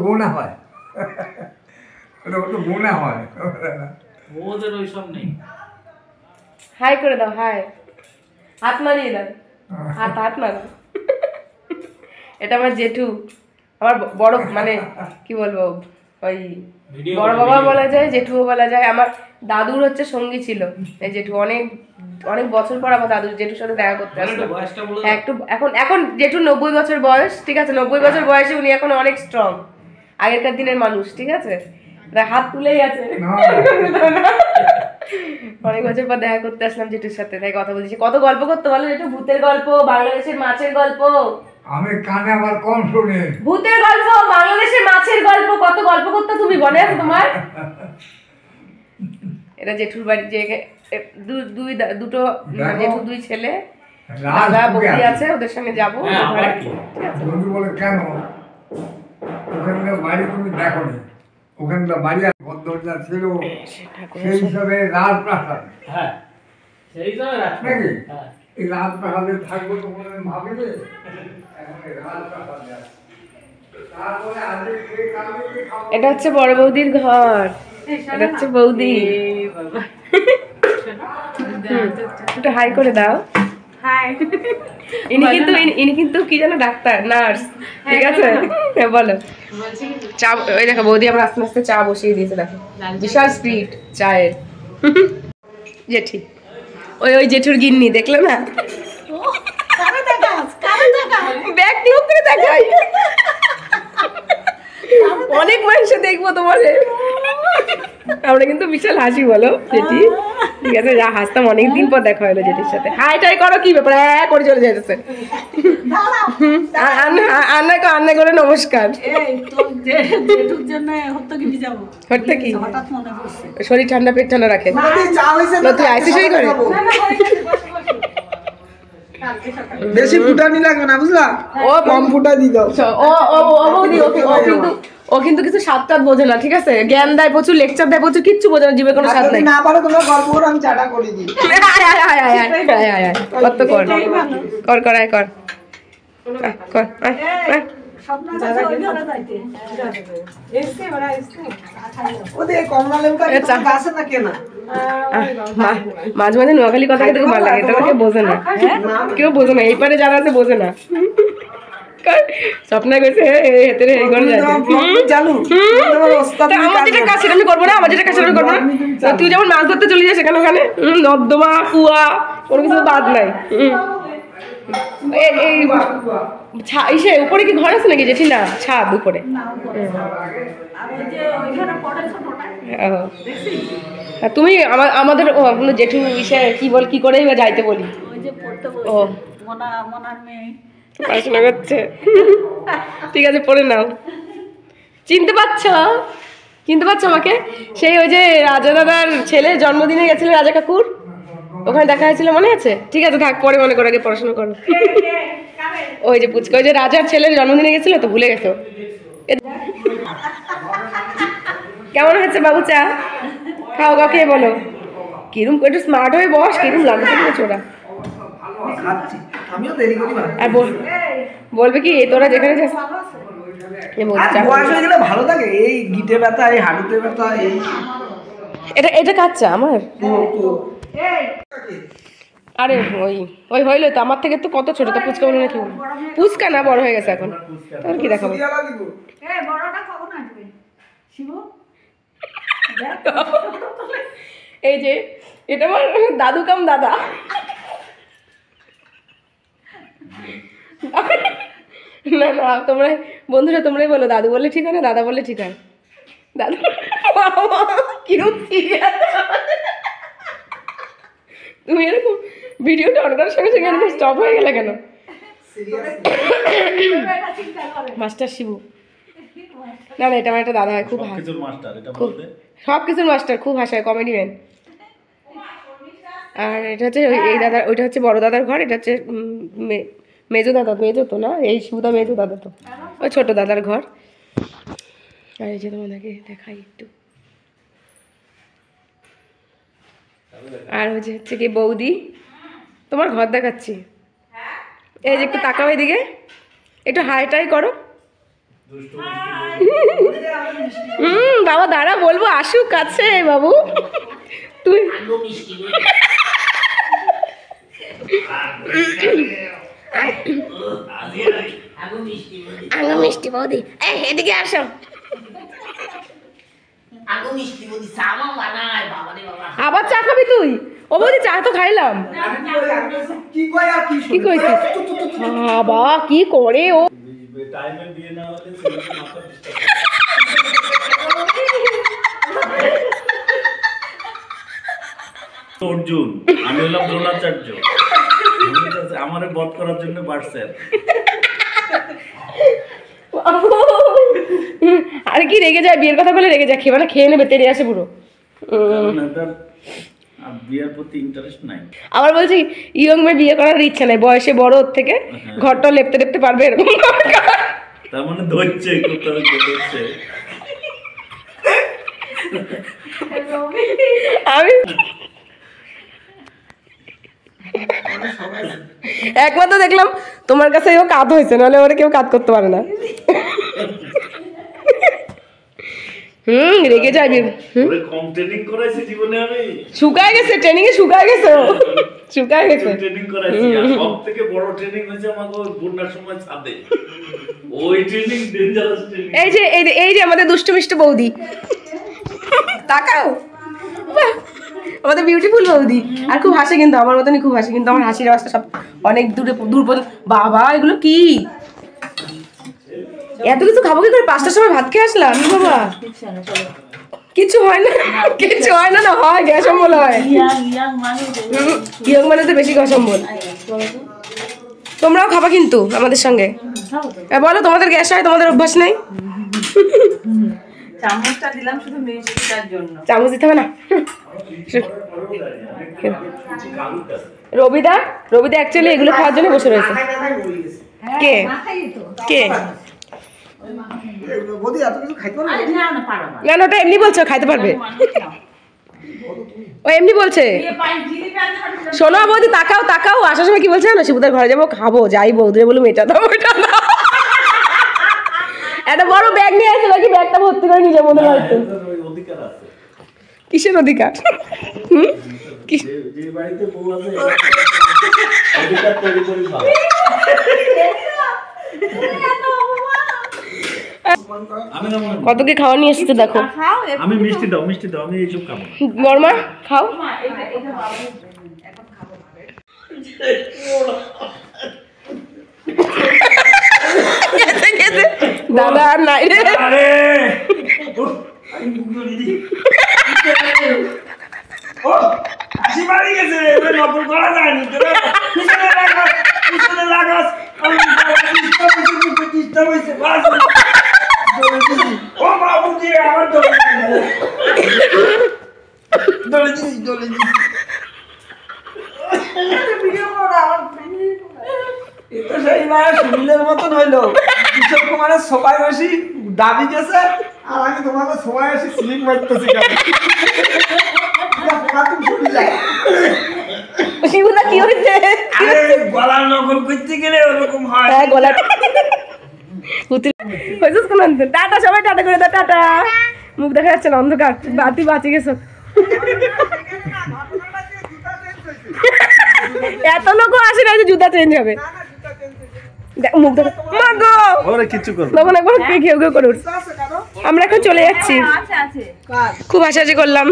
গোনা হয়, গোনা হয়। ওদের ওই সব নেই। হাই করে দাও, হাই, হাত মারিয়ে দাও, হাত মারো। এটা আমার জেঠু, আমার বড়, মানে কি বলবো, ওই বড় বাবা বলা যায়, জেঠুও বলা যায়। আমার দাদুর হচ্ছে সঙ্গী ছিল এই জেঠু, অনেক অনেক বছর পর আমার দাদুর জেঠুর সাথে দেখা করতে আসলো। হ্যাঁ, একটু এখন এখন জেঠুর 90 বছর বয়স, ঠিক আছে, 90 বছর বয়সে উনি এখন অনেক স্ট্রং, আগেরকার দিনের মানুষ, ঠিক আছে, হাত তুলেই আছে। অনেক বছর পর দেখা করতে আসলাম জেঠুর সাথে, তাই কথা বলছি। কত গল্প করতে বলো জেঠু, ভূতের গল্প, বাংলাদেশের মাছের গল্প। আমি কানে আবার কম শুনি। ভূতের গল্প, বাংলাদেশের মাছের গল্প, কত গল্প করতে তুমি, মনে আছে তোমার? এটা জেঠুর বাড়ি, যে দুটো জেঠুর 2 ছেলে, দাদা বৌদি আছে, ওদের সঙ্গে যাবো। বলে কেন ওখানকার বাড়ি তুমি দেখো নি? ওখানকার বাড়ি ভদ্রতা ছিল সেই হিসাবে রাজপ্রাসাদ। হ্যাঁ, সেই হিসাবে নাকি এই রাজপ্রাসাদে থাকবো তো মনে ভাবিলে রাজপ্রাসাদে আছে। এটা হচ্ছে বড় বৌদির ঘর, এটা হচ্ছে বৌদি। একটু হাই করে দাও। ইনি কিন্তু কি জানো, ডাক্তার, নার্স, ঠিক আছে। বলো, চা, ওই দেখো বৌদি আবার আস্তে আস্তে চা বসিয়ে দিয়েছে, দেখো বিশাল স্পিড চায়ের। জেঠি, ওই জেঠুর গিন্নি, দেখলে না? ব্যাগ ক্লোজ করে দেখাই, অনেক মানুষ দেখবো তোমাদের। আমরা কিন্তু বিশাল হাসি, বলো জেঠি, ঠিক আছে, যা হাসতাম, অনেকদিন পর দেখা হলো জেঠির সাথে। হাই টাই করো, কি ব্যাপার করে চলে যাইতেছে। আন্না করে নমস্কার। শরীর ঠান্ডা, পেট ঠান্ডা রাখে। তুই আইসি সই করে, বেশি ফুটানি লাগবে না, বুঝলা? ও কম ফুটা দি দাও। ও কিন্তু কিছু স্বাদ টাদ বোঝে না, ঠিক আছে, জ্ঞান দেয় প্রচুর, লেকচার দেয় প্রচুর, কিচ্ছু বোঝে না, জীবে কোনো স্বাদ নাই। না পারো তোমরা গল্প করে আমি চাটা করে দিই। কত কর কর কর আয় কর কর মাঝে মাঝে নোয়াখালী কথা থেকে ভালো লাগে, এটা কেউ বোঝে না, কেউ বোঝে না, এই পারে যারা আছে বোঝে না। স্বপ্না কইছে আমার যেটা কাজ সেটা আমি করবো না, আমার যেটা কাজ সেটা আমি করবো না। তুই যেমন মাছ ধরতে চলে যাস সেখানে, ওখানে নর্দমা কুয়া কোনো কিছু বাদ নাই। ইসে উপরে কি ঘর আছে নাকি জেঠি? না, ছাদ উপরে। তুমি আমাদের জেঠু ইসে কি করে যাইতে বলি, ও পড়াশোনা করছে, ঠিক আছে পড়ে নাও। চিনতে পারছো আমাকে? সেই ওই যে রাজা দাদার ছেলের জন্মদিনে গেছিল রাজা কাকুর, ওখানে দেখা হয়েছিল, মনে আছে? ঠিক আছে থাক, পরে মনে করো, আগে পড়াশোনা করো। ওই যে পুচকা, ওই যে রাজার ছেলের জন্মদিনে গেছিল তো, ভুলে গেছো? কেমন হয়েছে বাবু চা? খাও খেয়ে বলো কিরম, একটু স্মার্ট হয়ে বস, কিরম লাগছে ছোড়া। আর বলবে কি তোরা যেখানে যাস, ভালো থাকে এই গিটে ব্যথা, এই হাঁটুতে ব্যথা, এই এটা কাচ্চা আমার। আরে ওই হইলো তো, আমার থেকে তো কত ছোট, তো পুচকা বলে নাকি? পুচকা না, বড় হয়ে গেছে এখন, তোর কি দেখাবো? এই যে এটা আমার দাদু কাম দাদা। না তোমরা বন্ধুরা তোমরাই বলো, দাদু বললে ঠিক হয় না দাদা বললে ঠিক হয়? দাদু কিরকম তুমি এরকম ভিডিওটা অন করার সঙ্গে সঙ্গে এরকম স্টপ হয়ে গেলে কেন? মাস্টার শিবু, না এটা আমার একটা দাদা হয়, খুব সব কিছুর মাস্টার, খুব হাসায়, কমেডি ম্যান। আর এটা হচ্ছে এই দাদা, ওইটা হচ্ছে বড় দাদার ঘর, এটা হচ্ছে মেজো তো না, এই শিবুদা মেজো দাদা তো, ওই ছোট দাদার ঘর। আর এই যে তোমাদেরকে দেখাই একটু, আর হচ্ছে কি বৌদি, তোমার ঘর দেখাচ্ছি। এই যে একটু তাকাও এদিকে, একটু হাই টাই করো। আসুক কাছে বাবু তুই আগো মিষ্টি বৌদি এই এদিকে আসো আবার চা খাবি তুই ও বৌদি চা তো খাইলাম কি কয় আর কি কি কইছিস বাবা কি করে ও টাইমে বিয়ে না হলে মাথা অর্জুন আমি হলাম দ্রোণাচার্য আমারে বধ করার জন্য বাড়ছে আর কি রেগে যায় বিয়ের কথা বলে রেগে যায় খেয়ে খেয়ে নেবে তেড়ে আসে পুরো বিয়ের প্রতি ইন্টারেস্ট নাই আবার বলছি ইয়ং মেয়ে বিয়ে করার ইচ্ছা নাই বয়সে বড় ওর থেকে ঘরটা লেপতে লেপতে পারবে এরকম তার মানে ধরছে কোথাও ধরছে আমি একমাত্র দেখলাম তোমার কাছে ও কাজ হয়েছে নাহলে ওরা কেউ কাজ করতে পারে না রেগে যাবি কম ট্রেনিং করাইছি জীবনে আমি শুকায় গেছে ট্রেনিং এ শুকায় গেছে শুকায় গেছে ট্রেনিং করাইছি আর সবথেকে বড় ট্রেনিং হয়েছে আমাকে ওই বন্যার সময় ছাদে ওই ট্রেনিং ডেঞ্জারাস ট্রেনিং এই যে আমাদের দুষ্টু মিষ্টি বৌদি তাকাও বাহ, আমাদের বিউটিফুল বৌদি আর খুব হাসে কিন্তু আমার মতনই খুব হাসে কিন্তু আমার হাসির আওয়াজটা সব অনেক দূর পর্যন্ত বাবা এগুলো কি এত কিছু খাবো কি করে 5টার সময় ভাত খেয়ে আসলাম বাবা কিছু হয় না কিছু হয় না হয় গ্যাস অম্বল হয় ইয়ং মানে তো বেশি গ্যাস অম্বল তোমরাও খাবা কিন্তু আমাদের সঙ্গে বলো তোমাদের গ্যাস হয় তোমাদের অভ্যাস নাই চামচটা দিলাম শুধু মিষ্টিটার জন্য চামচ দিতে হবে না রবিদা অ্যাকচুয়ালি এগুলো খাওয়ার জন্য বসে রয়েছে কে কে বৌদি এত কিছু খাইতে পারবে না না পারো না না ওটা এমনি বলছো খাইতে পারবে ও এমনি বলছে শোনো বৌদি তাকাও আসার সময় কি বলছে না শিবুদার ঘরে যাবো খাবো যাই বৌদি বলুম এটা দাও ওটা দাও একটা বড় ব্যাগ নিয়ে আসে নাকি ব্যাগটা ভর্তি করে নিজের মধ্যে রাখতে অধিকার আছে কিসের অধিকার যে বাড়িতে বউ আছে অধিকার তৈরি করে খাও কত কি খাওয়া নিয়ে এসেছে দেখো আমি মিষ্টি দাও আমি এইসব খাবো বর্মা খাও দাদা আর নাই রে হাসি মারি গেছে এবার নকল করা যায়নি পিছনে লাগাস ও বাবুজি আমার দলে এটা সেই মায়ের সুনীলের মতন হইলো কিশোর কুমারের সবাই বসি দাবি গেছে আর আমি তোমাকে সবাই এসে স্লিপ মারতেছি শিবুদা কি হয়েছে গলা নকল করতে গেলে ওরকম হয় হ্যাঁ গলা টাটা সবাই টাটা করে দাও টাটা মুখ দেখা যাচ্ছে না অন্ধকার বাতি বাঁচি গেছো এত লোক আসে না যে জুতা চেঞ্জ হবে মুখ দেখা মাগো ওরে কিছু করব তখন একবার ঘেউ ঘেউ করে উঠছে আমরা এখন চলে যাচ্ছি আছে খুব হাসাহাসি করলাম